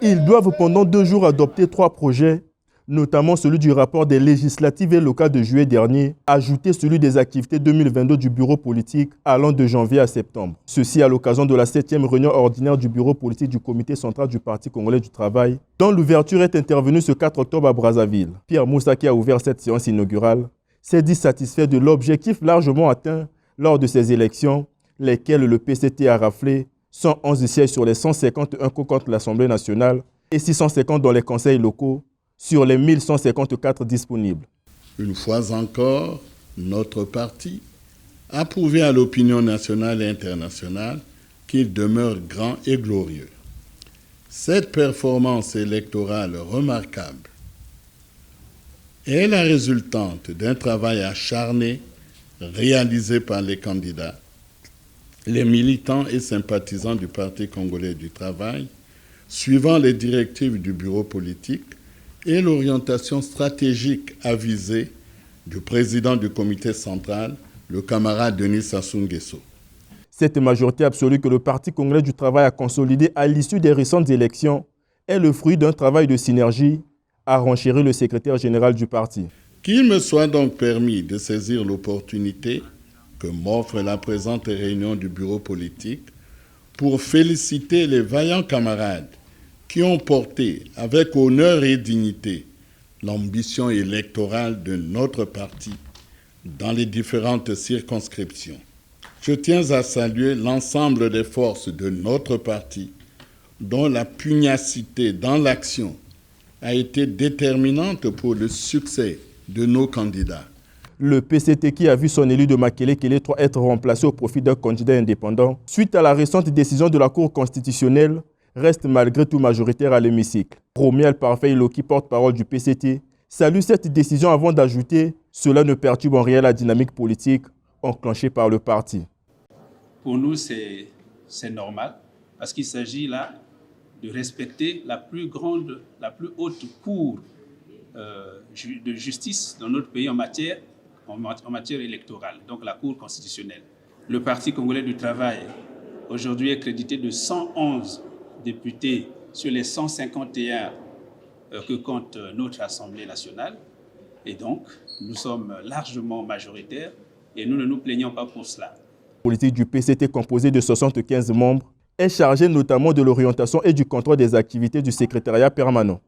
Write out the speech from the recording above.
Ils doivent pendant 2 jours adopter 3 projets, notamment celui du rapport des législatives et locales de juillet dernier, ajouter celui des activités 2022 du bureau politique allant de janvier à septembre. Ceci à l'occasion de la 7e réunion ordinaire du bureau politique du comité central du Parti congolais du travail, dont l'ouverture est intervenue ce 4 octobre à Brazzaville. Pierre Moussa, qui a ouvert cette séance inaugurale, s'est dit satisfait de l'objectif largement atteint lors de ces élections, lesquelles le PCT a raflé 111 sièges sur les 151 contre l'Assemblée nationale et 650 dans les conseils locaux sur les 1154 disponibles. Une fois encore, notre parti a prouvé à l'opinion nationale et internationale qu'il demeure grand et glorieux. Cette performance électorale remarquable est la résultante d'un travail acharné réalisé par les candidats, les militants et sympathisants du Parti congolais du travail, suivant les directives du bureau politique et l'orientation stratégique avisée du président du comité central, le camarade Denis Sassou Nguesso. Cette majorité absolue que le Parti congolais du travail a consolidée à l'issue des récentes élections est le fruit d'un travail de synergie, a renchéri le secrétaire général du parti. Qu'il me soit donc permis de saisir l'opportunité que m'offre la présente réunion du bureau politique pour féliciter les vaillants camarades qui ont porté avec honneur et dignité l'ambition électorale de notre parti dans les différentes circonscriptions. Je tiens à saluer l'ensemble des forces de notre parti dont la pugnacité dans l'action a été déterminante pour le succès de nos candidats. Le PCT, qui a vu son élu de Makele Kele 3 être remplacé au profit d'un candidat indépendant, suite à la récente décision de la Cour constitutionnelle, reste malgré tout majoritaire à l'hémicycle. Romial Parfait Iloki, porte-parole du PCT, salue cette décision avant d'ajouter « Cela ne perturbe en rien la dynamique politique enclenchée par le parti ». Pour nous, c'est normal, parce qu'il s'agit là de respecter la plus haute cour de justice dans notre pays en matière électorale, donc la Cour constitutionnelle. Le Parti congolais du travail, aujourd'hui, est crédité de 111 députés sur les 151 que compte notre Assemblée nationale. Et donc, nous sommes largement majoritaires et nous ne nous plaignons pas pour cela. La politique du PCT, composée de 75 membres, est chargée notamment de l'orientation et du contrôle des activités du secrétariat permanent.